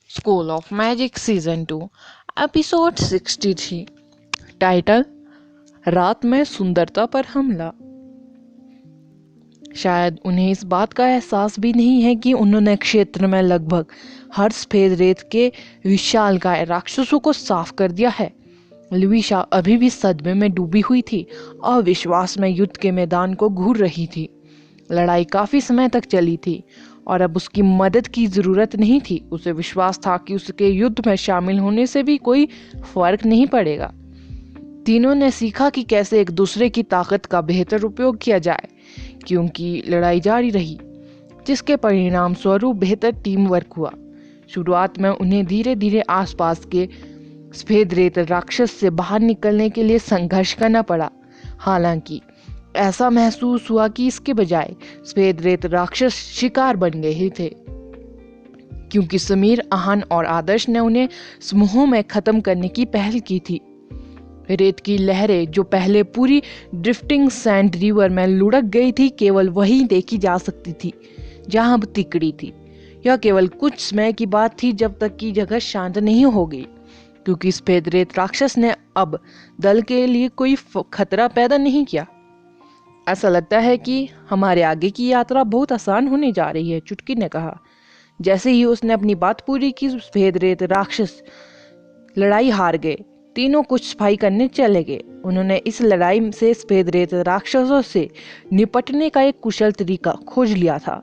School of magic season 2 episode 63। Title रात में सुंदरता पर हमला। शायद उन्हें इस बात का एहसास भी नहीं है कि उन्होंने क्षेत्र में लगभग हर सफेद रेत के विशालकाय राक्षसों को साफ कर दिया है। लुइसा अभी भी सदमे में डूबी हुई थी और विश्वास में युद्ध के मैदान को घूर रही थी। लड़ाई काफी समय तक चली थी और अब उसकी मदद की जरूरत नहीं थी। उसे विश्वास था कि उसके युद्ध में शामिल होने से भी कोई फर्क नहीं पड़ेगा। तीनों ने सीखा कि कैसे एक दूसरे की ताकत का बेहतर उपयोग किया जाए, क्योंकि लड़ाई जारी रही, जिसके परिणाम स्वरूप बेहतर टीम वर्क हुआ। शुरुआत में उन्हें धीरे धीरे आसपास के सफेद रेत राक्षस से बाहर निकलने के लिए संघर्ष करना पड़ा। हालांकि ऐसा महसूस हुआ कि इसके बजाय सफेद रेत राक्षस शिकार बन गए थे, क्योंकि समीर, आहान और आदर्श ने उन्हें समूहों में खत्म करने की पहल की थी। रेत की लहरें जो पहले पूरी ड्रिफ्टिंग सैंड रिवर में लुढ़क गई थी, केवल वही देखी जा सकती थी जहां अब तिकड़ी थी। यह केवल कुछ समय की बात थी, जब तक कि जगह शांत नहीं हो गई, क्योंकि सफेद रेत राक्षस ने अब दल के लिए कोई खतरा पैदा नहीं किया। ऐसा लगता है कि हमारे आगे की यात्रा बहुत आसान होने जा रही है, चुटकी ने कहा। जैसे ही उसने अपनी बात पूरी की, सफेद रेत राक्षस लड़ाई हार गए। तीनों कुछ सफाई करने चले गए। उन्होंने इस लड़ाई से सफेद रेत राक्षसों से निपटने का एक कुशल तरीका खोज लिया था,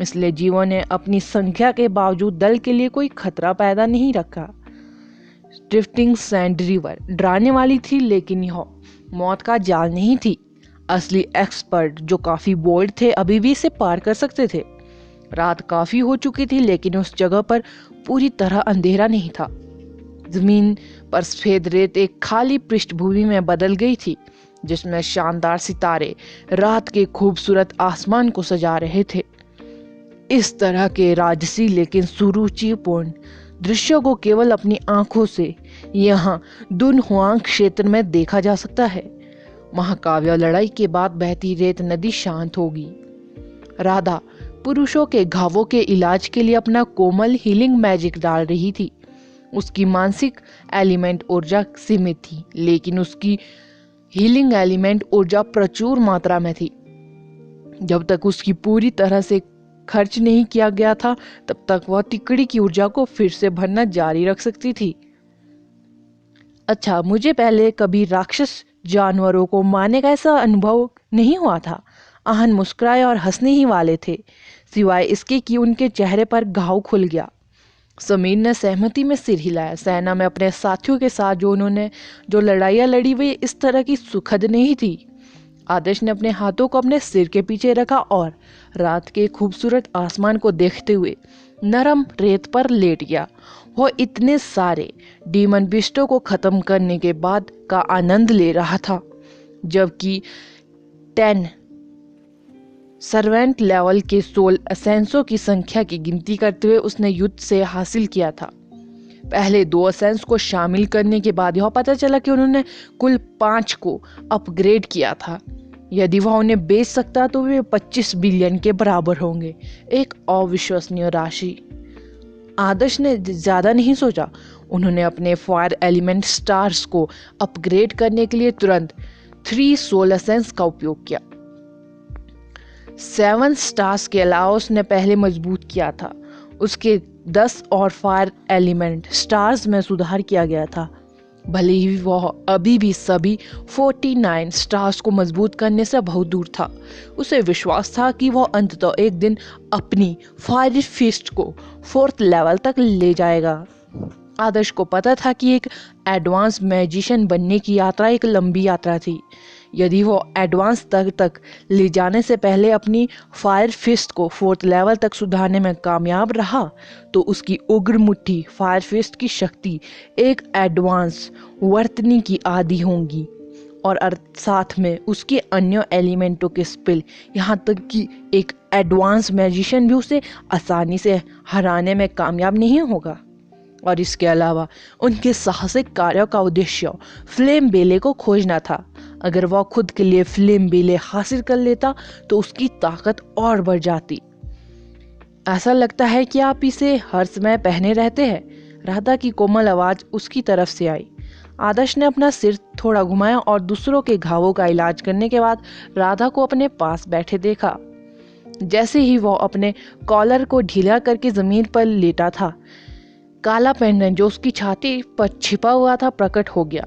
इसलिए जीवों ने अपनी संख्या के बावजूद दल के लिए कोई खतरा पैदा नहीं रखा। ड्रिफ्टिंग सैंड रिवर डराने वाली थी, लेकिन यह मौत का जाल नहीं थी। असली एक्सपर्ट, जो काफी बोल्ड थे, अभी भी इसे पार कर सकते थे। रात काफी हो चुकी थी, लेकिन उस जगह पर पूरी तरह अंधेरा नहीं था। जमीन पर सफेद रेत एक खाली पृष्ठभूमि में बदल गई थी, जिसमें शानदार सितारे रात के खूबसूरत आसमान को सजा रहे थे। इस तरह के राजसी लेकिन सुरुचिपूर्ण दृश्यों को केवल अपनी आंखों से यहाँ दुनहुआंग क्षेत्र में देखा जा सकता है। महाकाव्य लड़ाई के बाद बहती रेत नदी शांत होगी। राधा पुरुषों के घावों के इलाज के लिए अपना कोमल हीलिंग मैजिक डाल रही थी। उसकी मानसिक एलिमेंट ऊर्जा सीमित थी, लेकिन उसकी हीलिंग एलिमेंट ऊर्जा प्रचुर मात्रा में थी। जब तक उसकी पूरी तरह से खर्च नहीं किया गया था, तब तक वह तिकड़ी की ऊर्जा को फिर से भरना जारी रख सकती थी। अच्छा, मुझे पहले कभी राक्षस जानवरों को मारने का ऐसा अनुभव नहीं हुआ था। आहन मुस्कुराए और हंसने ही वाले थे, सिवाय इसके कि उनके चेहरे पर घाव खुल गया। समीर ने सहमति में सिर हिलाया। सेना में अपने साथियों के साथ जो लड़ाइयाँ लड़ी, वे इस तरह की सुखद नहीं थी। आदर्श ने अपने हाथों को अपने सिर के पीछे रखा और रात के खूबसूरत आसमान को देखते हुए नरम रेत पर लेट गया। वो इतने सारे डीमन बिस्टों को खत्म करने के बाद का आनंद ले रहा था, जबकि 10 सर्वेंट लेवल के सोल असेंसों की संख्या की गिनती करते हुए उसने युद्ध से हासिल किया था। पहले 2 असेंस को शामिल करने के बाद यह पता चला कि उन्होंने कुल 5 को अपग्रेड किया था। यदि वह उन्हें बेच सकता तो वे 25 बिलियन के बराबर होंगे, एक अविश्वसनीय राशि। आदर्श ने ज्यादा नहीं सोचा। उन्होंने अपने फायर एलिमेंट स्टार्स को अपग्रेड करने के लिए तुरंत 3 सोल असेंस का उपयोग किया। 7 स्टार्स के अलावा उसने पहले मजबूत किया था। उसके 10 और फायर एलिमेंट स्टार्स में सुधार किया गया था। भले ही वह अभी भी सभी 49 स्टार्स को मजबूत करने से बहुत दूर था, उसे विश्वास था कि वह अंततः एक दिन अपनी फायर फिस्ट को 4th लेवल तक ले जाएगा। आदर्श को पता था कि एक एडवांस मैजिशियन बनने की यात्रा एक लंबी यात्रा थी। यदि वो एडवांस तक ले जाने से पहले अपनी फायर फिस्ट को 4th लेवल तक सुधारने में कामयाब रहा, तो उसकी उग्र मुट्ठी फायर फिस्ट की शक्ति एक एडवांस वर्तनी की आदि होंगी, और साथ में उसके अन्य एलिमेंटों के स्पिल, यहाँ तक कि एक एडवांस मैजिशियन भी उसे आसानी से हराने में कामयाब नहीं होगा। और इसके अलावा उनके साहसिक कार्यों का उद्देश्य फ्लेम बेले को खोजना था। अगर वह खुद के लिए फ्लेम बेले हासिल कर लेता तो उसकी ताकत और बढ़ जाती। ऐसा लगता है कि आप इसे हर समय पहने रहते हैं। राधा की कोमल आवाज उसकी तरफ से आई। आदर्श ने अपना सिर थोड़ा घुमाया और दूसरों के घावों का इलाज करने के बाद राधा को अपने पास बैठे देखा। जैसे ही वो अपने कॉलर को ढीला करके जमीन पर लेटा था, काला पेंडेंट जो उसकी छाती पर छिपा हुआ था प्रकट हो गया।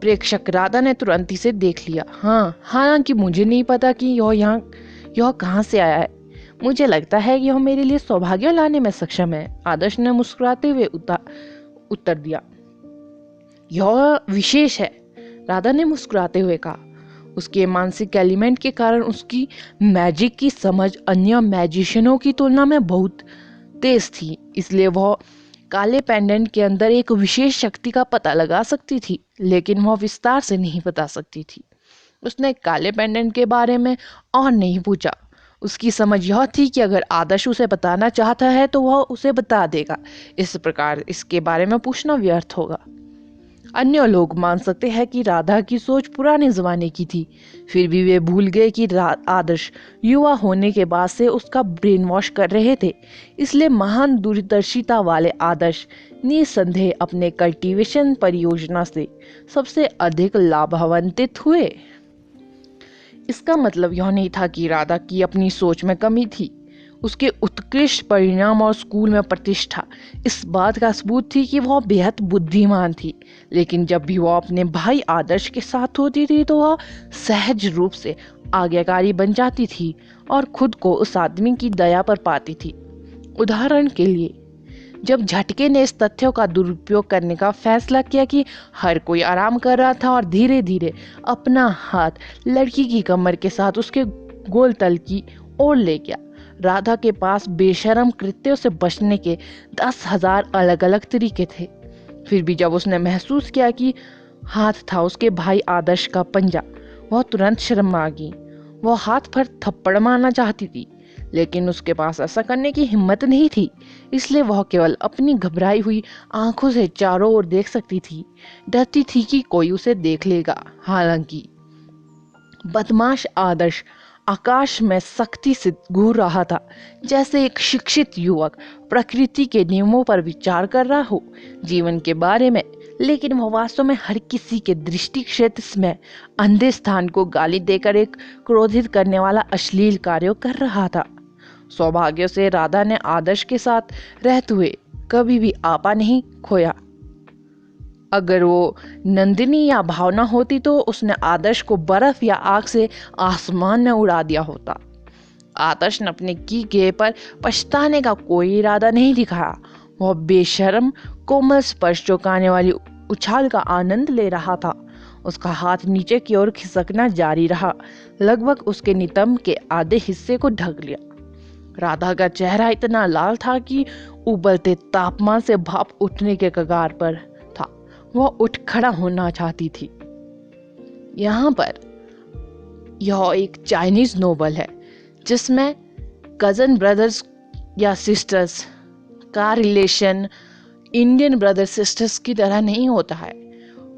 प्रेक्षक राधा ने तुरंत इसे देख लिया। हालांकि मुझे नहीं पता कि यह कहाँ से आया है। मुझे लगता है कि यह मेरे लिए सौभाग्य लाने में सक्षम है, आदर्श ने मुस्कुराते हुए उत्तर दिया। यह विशेष है, राधा ने मुस्कुराते हुए कहा। उसके मानसिक एलिमेंट के कारण उसकी मैजिक की समझ अन्य मैजिशियनों की तुलना में बहुत तेज थी, इसलिए वह काले पेंडेंट के अंदर एक विशेष शक्ति का पता लगा सकती थी, लेकिन वह विस्तार से नहीं बता सकती थी। उसने काले पेंडेंट के बारे में और नहीं पूछा। उसकी समझ यह थी कि अगर आदर्श उसे बताना चाहता है तो वह उसे बता देगा। इस प्रकार इसके बारे में पूछना व्यर्थ होगा। अन्य लोग मान सकते हैं कि राधा की सोच पुराने जमाने की थी, फिर भी वे भूल गए कि आदर्श युवा होने के बाद से उसका ब्रेन वॉश कर रहे थे। इसलिए महान दूरदर्शिता वाले आदर्श निसंदेह अपने कल्टीवेशन परियोजना से सबसे अधिक लाभान्वित हुए। इसका मतलब यह नहीं था कि राधा की अपनी सोच में कमी थी। उसके उत्कृष्ट परिणाम और स्कूल में प्रतिष्ठा इस बात का सबूत थी कि वह बेहद बुद्धिमान थी। लेकिन जब भी वह अपने भाई आदर्श के साथ होती थी तो वह सहज रूप से आज्ञाकारी बन जाती थी और खुद को उस आदमी की दया पर पाती थी। उदाहरण के लिए, जब झटके ने इस तथ्य का दुरुपयोग करने का फैसला किया कि हर कोई आराम कर रहा था और धीरे धीरे अपना हाथ लड़की की कमर के साथ उसके गोल तल की ओर ले गया, राधा के पास बेशर्म कृत्यों से बचने के 10,000 अलग अलग तरीके थे। फिर भी जब उसने महसूस किया कि हाथ था उसके भाई आदर्श का पंजा, वह तुरंत शर्मा गई। वह हाथ पर थप्पड़ मारना चाहती थी, लेकिन उसके पास ऐसा करने की हिम्मत नहीं थी, इसलिए वह केवल अपनी घबराई हुई आंखों से चारों ओर देख सकती थी, डरती थी कि कोई उसे देख लेगा। हालांकि बदमाश आदर्श आकाश में सख्ती से घूर रहा था, जैसे एक शिक्षित युवक प्रकृति के नियमों पर विचार कर रहा हो, जीवन के बारे में। लेकिन वह वास्तव में हर किसी के दृष्टि क्षेत्र में अंधे स्थान को गाली देकर एक क्रोधित करने वाला अश्लील कार्य कर रहा था। सौभाग्य से राधा ने आदर्श के साथ रहते हुए कभी भी आपा नहीं खोया। अगर वो नंदिनी या भावना होती तो उसने आदर्श को बर्फ या आग से आसमान में उड़ा दिया होता। आदर्श ने अपने किए पर पछताने का कोई इरादा नहीं दिखाया। वह बेशर्म कोमल स्पर्श चौंकाने वाली उछाल का आनंद ले रहा था। उसका हाथ नीचे की ओर खिसकना जारी रहा, लगभग उसके नितंब के आधे हिस्से को ढक लिया। राधा का चेहरा इतना लाल था कि उबलते तापमान से भाप उठने के कगार पर था। वह उठ खड़ा होना चाहती थी। यहाँ पर यह एक चाइनीज नोवेल है जिसमें कजन ब्रदर्स या सिस्टर्स का रिलेशन इंडियन ब्रदर सिस्टर्स की तरह नहीं होता है,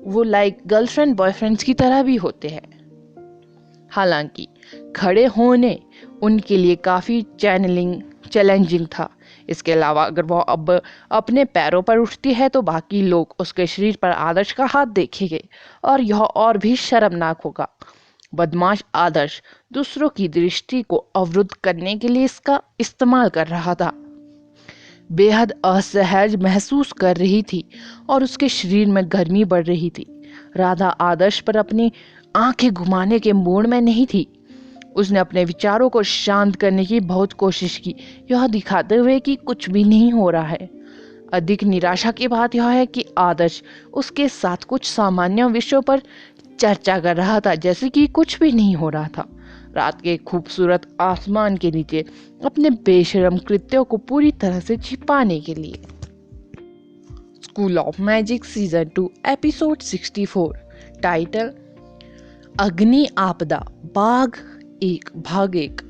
वो लाइक गर्लफ्रेंड बॉयफ्रेंड्स की तरह भी होते हैं। हालांकि खड़े होने उनके लिए काफ़ी चैलेंजिंग था। इसके अलावा अगर वह अब अपने पैरों पर उठती है तो बाकी लोग उसके शरीर पर आदर्श का हाथ देखेंगे और यह और भी शर्मनाक होगा। बदमाश आदर्श दूसरों की दृष्टि को अवरुद्ध करने के लिए इसका इस्तेमाल कर रहा था। बेहद असहज महसूस कर रही थी और उसके शरीर में गर्मी बढ़ रही थी। राधा आदर्श पर अपनी आंखें घुमाने के मूड में नहीं थी। उसने अपने विचारों को शांत करने की बहुत कोशिश की, यह दिखाते हुए कि कुछ भी नहीं हो रहा है। अधिक निराशा की बात यह है कि आदर्श उसके साथ कुछ सामान्य विषयों पर चर्चा कर रहा था, जैसे कि कुछ भी नहीं हो रहा था। रात के खूबसूरत आसमान के नीचे अपने बेशर्म कृत्यों को पूरी तरह से छिपाने के लिए। School of magic season 2 episode 64 title अग्नि आपदा भाग 1।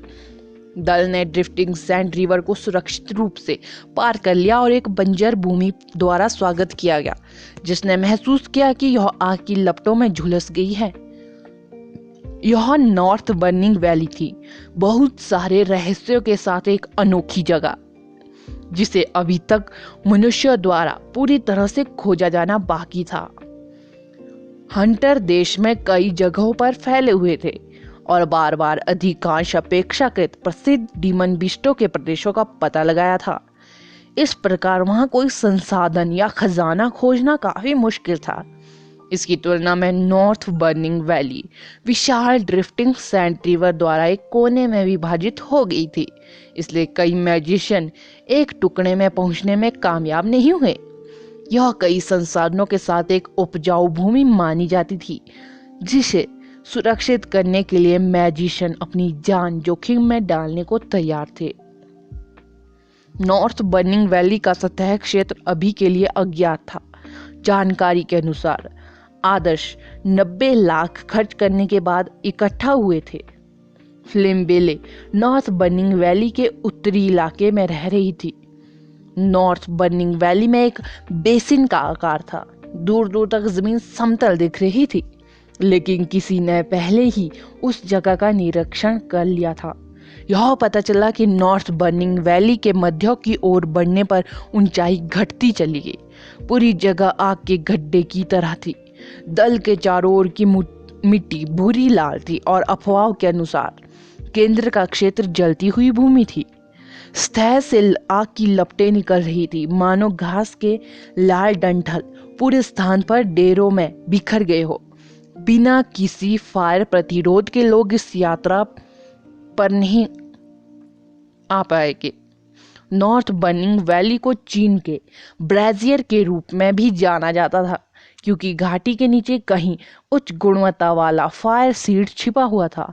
दल ने ड्रिफ्टिंग सैंड रिवर को सुरक्षित रूप से पार कर लिया और एक बंजर भूमि द्वारा स्वागत किया गया, जिसने महसूस किया कि यह आग की लपटों में झुलस गई है। यह नॉर्थ बर्निंग वैली थी, बहुत सारे रहस्यों के साथ एक अनोखी जगह, जिसे अभी तक मनुष्य द्वारा पूरी तरह से खोजा जाना बाकी था। हंटर देश में कई जगहों पर फैले हुए थे और बार बार अधिकांश अपेक्षाकृत प्रसिद्ध डीमन बिस्टों के प्रदेशों का पता लगाया था। इस प्रकार वहां कोई संसाधन या खजाना खोजना काफी मुश्किल था। इसकी तुलना में नॉर्थ बर्निंग वैली विशाल ड्रिफ्टिंग सैंड रिवर द्वारा एक कोने में विभाजित हो गई थी, इसलिए कई मैजिशियन एक टुकड़े में पहुंचने में कामयाब नहीं हुए। यह कई संसाधनों के साथ एक उपजाऊ भूमि मानी जाती थी, जिसे सुरक्षित करने के लिए मैजिशियन अपनी जान जोखिम में डालने को तैयार थे। नॉर्थ बर्निंग वैली का सतह क्षेत्र अभी के लिए अज्ञात था। जानकारी के अनुसार आदर्श 90 लाख खर्च करने के बाद इकट्ठा हुए थे। फ्लेम बेले नॉर्थ बर्निंग वैली के उत्तरी इलाके में रह रही थी। नॉर्थ बर्निंग वैली में एक बेसिन का आकार था। दूर दूर तक जमीन समतल दिख रही थी, लेकिन किसी ने पहले ही उस जगह का निरीक्षण कर लिया था। यह पता चला कि नॉर्थ बर्निंग वैली के मध्य की ओर बढ़ने पर ऊंचाई घटती चली गई। पूरी जगह आग के गड्ढे की तरह थी। दल के चारों ओर की मिट्टी भूरी लाल थी और अफवाह के अनुसार केंद्र का क्षेत्र जलती हुई भूमि थी। सतह से आग की लपटें निकल रही थी, मानो घास के लाल डंठल पूरे स्थान पर ढेरों में बिखर गए हो। बिना किसी फायर प्रतिरोध के लोग इस यात्रा पर नहीं आ पाएंगे। नॉर्थ बर्निंग वैली को चीन के ब्राजीयर के रूप में भी जाना जाता था, क्योंकि घाटी के नीचे कहीं उच्च गुणवत्ता वाला फायर सीड छिपा हुआ था।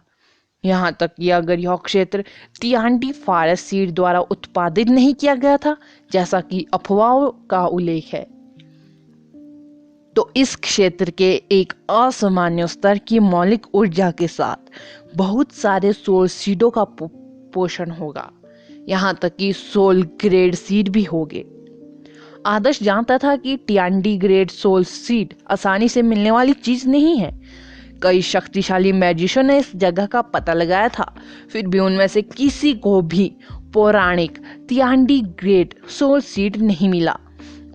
यहाँ तक कि अगर यह क्षेत्र टियांडी फायर सीड द्वारा उत्पादित नहीं किया गया था, जैसा कि अफवाहों का उल्लेख है, तो इस क्षेत्र के एक असामान्य स्तर की मौलिक ऊर्जा के साथ बहुत सारे सोल सीडों का पोषण होगा। यहाँ तक कि सोल ग्रेड सीड भी होंगे। आदर्श जानता था कि टियांडी ग्रेड सोल सीड आसानी से मिलने वाली चीज नहीं है। कई शक्तिशाली मैजिशियन ने इस जगह का पता लगाया था, फिर भी उनमें से किसी को भी पौराणिक टियांडी ग्रेड सोल सीड नहीं मिला,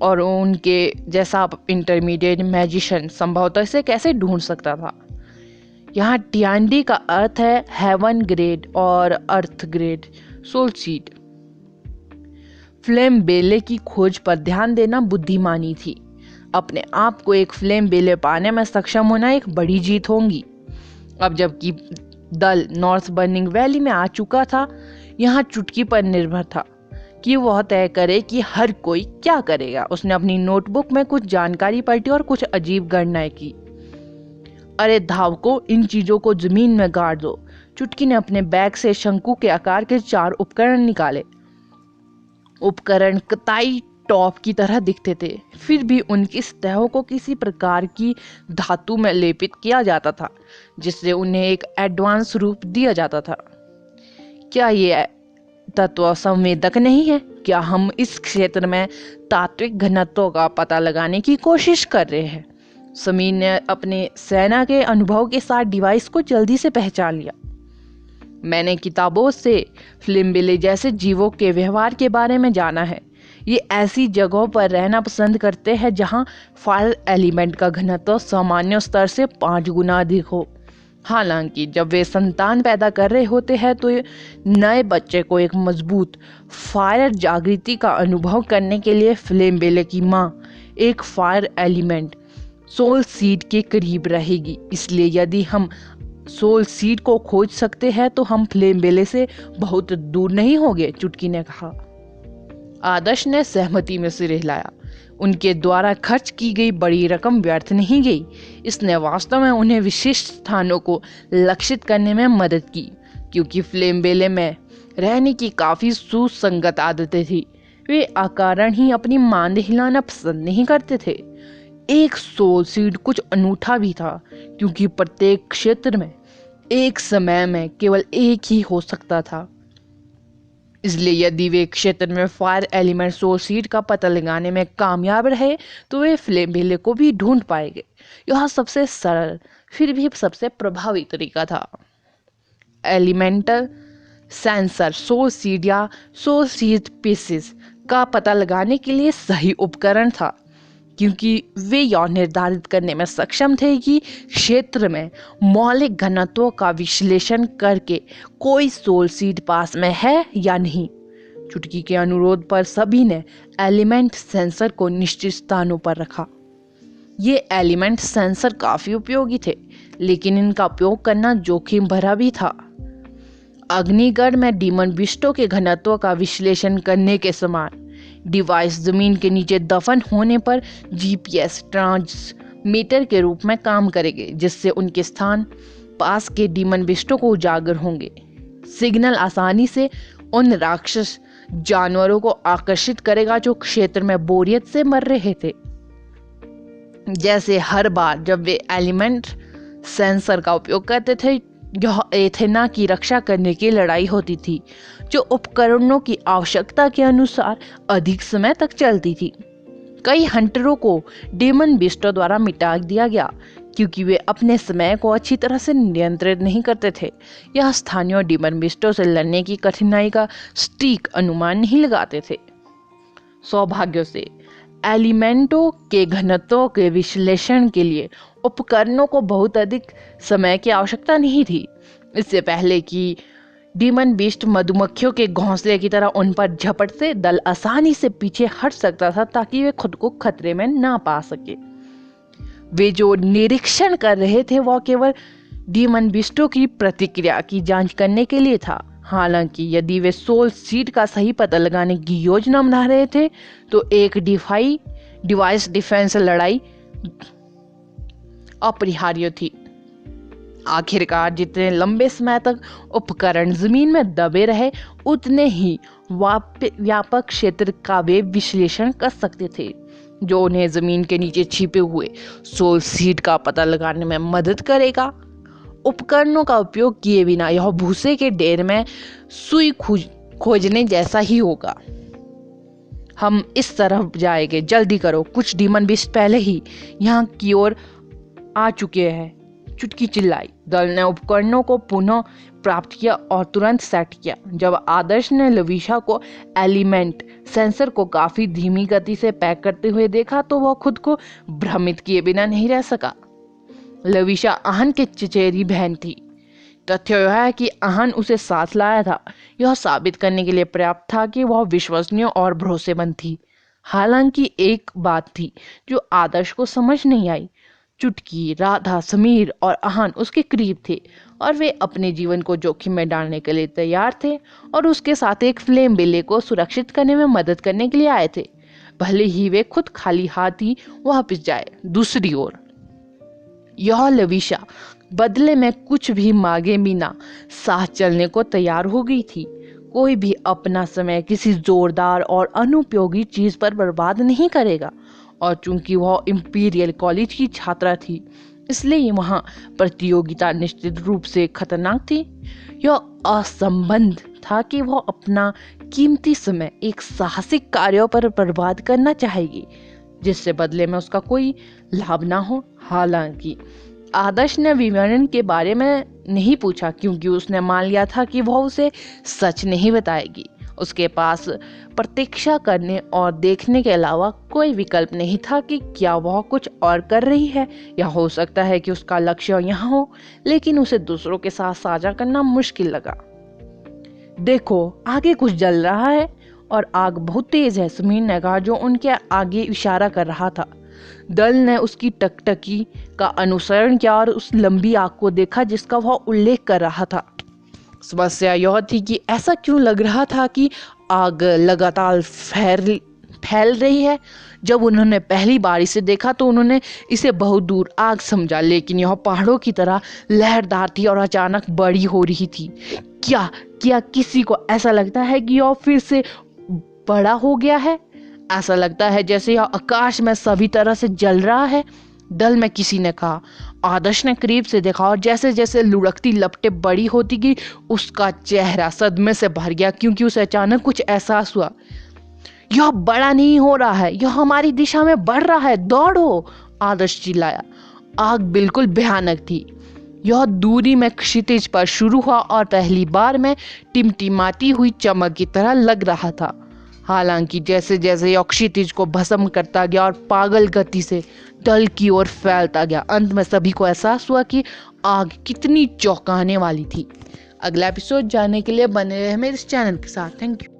और उनके जैसा इंटरमीडिएट मैजिशियन संभवतः इसे कैसे ढूंढ सकता था। यहाँ टियांडी का अर्थ है हेवन ग्रेड और अर्थ ग्रेड सोल सीड। फ्लेम बेले की खोज पर ध्यान देना बुद्धिमानी थी। अपने आप को एक फ्लेम बेले पाने में सक्षम होना एक बड़ी जीत होगी। अब जबकि दल नॉर्थ बर्निंग वैली में आ चुका था, यहाँ चुटकी पर निर्भर था कि वह तय करे कि हर कोई क्या करेगा। उसने अपनी नोटबुक में कुछ जानकारी पलटी और कुछ अजीब गणनाएं की। अरे धावकों, इन चीजों को जमीन में गाड़ दो। चुटकी ने अपने बैग से शंकु के आकार के 4 उपकरण निकाले। उपकरण कताई टॉप की तरह दिखते थे, फिर भी उनकी सतहों को किसी प्रकार की धातु में लेपित किया जाता था, जिससे उन्हें एक एडवांस रूप दिया जाता था। क्या ये तत्व संवेदक नहीं है? क्या हम इस क्षेत्र में तात्विक घनत्व का पता लगाने की कोशिश कर रहे हैं? समीर ने अपने सेना के अनुभव के साथ डिवाइस को जल्दी से पहचान लिया। मैंने किताबों से फ्लिम्बिले जैसे जीवों के व्यवहार के बारे में जाना है। ये ऐसी जगहों पर रहना पसंद करते हैं जहां फायर एलिमेंट का घनत्व सामान्य स्तर से 5 गुना अधिक हो। हालांकि जब वे संतान पैदा कर रहे होते हैं तो नए बच्चे को एक मजबूत फायर जागृति का अनुभव करने के लिए फ्लेम्बिले की माँ एक फायर एलिमेंट सोल सीड के करीब रहेगी। इसलिए यदि हम सोल सीड को खोज सकते हैं तो हम फ्लेम्बिले से बहुत दूर नहीं होंगे, चुटकी ने कहा। आदर्श ने सहमति में सिर हिलाया। उनके द्वारा खर्च की गई बड़ी रकम व्यर्थ नहीं गई। इसने वास्तव में उन्हें विशिष्ट स्थानों को लक्षित करने में मदद की, क्योंकि फ्लेम्बिले में रहने की काफी सुसंगत आदतें थी। वे अकारण ही अपनी मांद हिलाना पसंद नहीं करते थे। एक सोल सीड कुछ अनूठा भी था, क्योंकि प्रत्येक क्षेत्र में एक समय में केवल एक ही हो सकता था। इसलिए यदि वे क्षेत्र में फायर एलिमेंट सोर्स सीड का पता लगाने में कामयाब रहे तो वे फ्लेम बेले को भी ढूंढ पाएंगे। यह सबसे सरल फिर भी सबसे प्रभावी तरीका था। एलिमेंटल सेंसर सोर्स सीड या सोर्स सीड पीसेस का पता लगाने के लिए सही उपकरण था, क्योंकि वे यह निर्धारित करने में सक्षम थे कि क्षेत्र में मौलिक घनत्वों का विश्लेषण करके कोई सोल सीड पास में है या नहीं। चुटकी के अनुरोध पर सभी ने एलिमेंट सेंसर को निश्चित स्थानों पर रखा। ये एलिमेंट सेंसर काफी उपयोगी थे, लेकिन इनका उपयोग करना जोखिम भरा भी था। अग्निगढ़ में डीमन बिस्टों के घनत्व का विश्लेषण करने के समान डिवाइस जमीन के नीचे दफन होने पर जीपीएस ट्रांसमीटर के रूप में काम करेंगे, जिससे उनके स्थान पास के डीमन बिस्टों को उजागर होंगे। सिग्नल आसानी से उन राक्षस जानवरों को आकर्षित करेगा जो क्षेत्र में बोरियत से मर रहे थे। जैसे हर बार जब वे एलिमेंट सेंसर का उपयोग करते थे, यह एथेना की रक्षा करने की लड़ाई होती थी, जो उपकरणों की आवश्यकता के अनुसार अधिक समय तक चलती थी। कई हंटरों को डेमन बिस्टों द्वारा मिटा दिया गया, क्योंकि वे अपने समय को अच्छी तरह से नियंत्रित नहीं करते थे। यह स्थानीय डेमन बिस्टों से लड़ने की कठिनाई का सटीक अनुमान नहीं लगाते थे। सौभाग्य से एलिमेंटों के घनत्व के विश्लेषण के लिए उपकरणों को बहुत अधिक समय की आवश्यकता नहीं थी। इससे पहले कि डीमन बीस्ट मधुमक्खियों के घोंसले की तरह उन पर झपटते, दल आसानी से पीछे हट सकता था ताकि वे खुद को खतरे में ना पा सके। वे जो निरीक्षण कर रहे थे वह केवल डीमन बिस्टों की प्रतिक्रिया की जांच करने के लिए था। हालांकि यदि वे सोल सीड का सही पता लगाने की योजना बना रहे थे तो एक डिवाइस डिफेंस लड़ाई अपरिहार्य थी। आखिरकार जितने लंबे समय तक उपकरण जमीन में दबे रहे, उतने ही व्यापक क्षेत्र का वे विश्लेषण कर सकते थे, जो उन्हें जमीन के नीचे छिपे हुए सोल सीड का पता लगाने में मदद करेगा। उपकरणों का उपयोग किए बिना यह भूसे के ढेर में सुई खोजने जैसा ही होगा। हम इस तरफ जाएंगे, जल्दी करो, कुछ डीमन बिस्ट पहले ही यहाँ की ओर आ चुके हैं। चुटकी चिल्लाई। दल ने उपकरणों को पुनः प्राप्त किया और तुरंत सेट किया। जब आदर्श ने लविशा को एलिमेंट सेंसर को काफी धीमी गति से पैक करते हुए देखा तो वह खुद को भ्रमित किए बिना नहीं रह सका। लविशा आहन की चचेरी बहन थी। तथ्य यह है कि आहन उसे साथ लाया था। यह साबित करने के लिए पर्याप्त था कि वह विश्वसनीय और भरोसेमंद थी। हालांकि एक बात थी जो आदर्श को समझ नहीं आई। चुटकी, राधा, समीर और आहन उसके करीब थे और वे अपने जीवन को जोखिम में डालने के लिए तैयार थे और उसके साथ एक फ्लेम बेले को सुरक्षित करने में मदद करने के लिए आए थे, भले ही वे खुद खाली हाथ ही वापस जाए। दूसरी ओर यह लविशा बदले में कुछ भी मांगे बिना साथ चलने को तैयार हो गई थी। कोई भी अपना समय किसी जोरदार और अनुपयोगी चीज पर बर्बाद नहीं करेगा, और चूंकि वह इंपीरियल कॉलेज की छात्रा थी इसलिए वहाँ प्रतियोगिता निश्चित रूप से खतरनाक थी। यह असंबद्ध था कि वह अपना कीमती समय एक साहसिक कार्यों पर बर्बाद करना चाहेगी जिससे बदले में उसका कोई लाभ ना हो। हालांकि आदर्श ने विवरण के बारे में नहीं पूछा, क्योंकि उसने मान लिया था कि वह उसे सच नहीं बताएगी। उसके पास प्रतीक्षा करने और देखने के अलावा कोई विकल्प नहीं था कि क्या वह कुछ और कर रही है, या हो सकता है कि उसका लक्ष्य यहाँ हो, लेकिन उसे दूसरों के साथ साझा करना मुश्किल लगा। देखो, आगे कुछ जल रहा है और आग बहुत तेज है, समीर ने कहा, जो उनके आगे इशारा कर रहा था। दल ने उसकी टकटकी का अनुसरण किया और उस लंबी आग को देखा जिसका वह उल्लेख कर रहा था। समस्या यह थी कि ऐसा क्यों लग रहा था कि आग लगातार फैल रही है। जब उन्होंने पहली बार इसे देखा तो उन्होंने इसे बहुत दूर आग समझा, लेकिन यह पहाड़ों की तरह लहरदार थी और अचानक बड़ी हो रही थी। क्या किसी को ऐसा लगता है कि यह फिर से बड़ा हो गया है? ऐसा लगता है जैसे यह आकाश में सभी तरह से जल रहा है। दल में किसी ने कहा। आदर्श ने करीब से देखा और जैसे जैसे लुढ़कती लपटें बड़ी होती गई उसका चेहरा सदमे से भर गया, क्योंकि उसे अचानक कुछ एहसास हुआ। यह बड़ा नहीं हो रहा है, यह हमारी दिशा में बढ़ रहा है, दौड़ो, आदर्श चिल्लाया। आग बिल्कुल भयानक थी। यह दूरी में क्षितिज पर शुरू हुआ और पहली बार में टिमटिमाती हुई चमक की तरह लग रहा था। हालांकि जैसे जैसे यह क्षितिज को भस्म करता गया और पागल गति से तल की ओर फैलता गया, अंत में सभी को एहसास हुआ कि आग कितनी चौंकाने वाली थी। अगला एपिसोड जानने के लिए बने रहे मेरे इस चैनल के साथ। Thank you.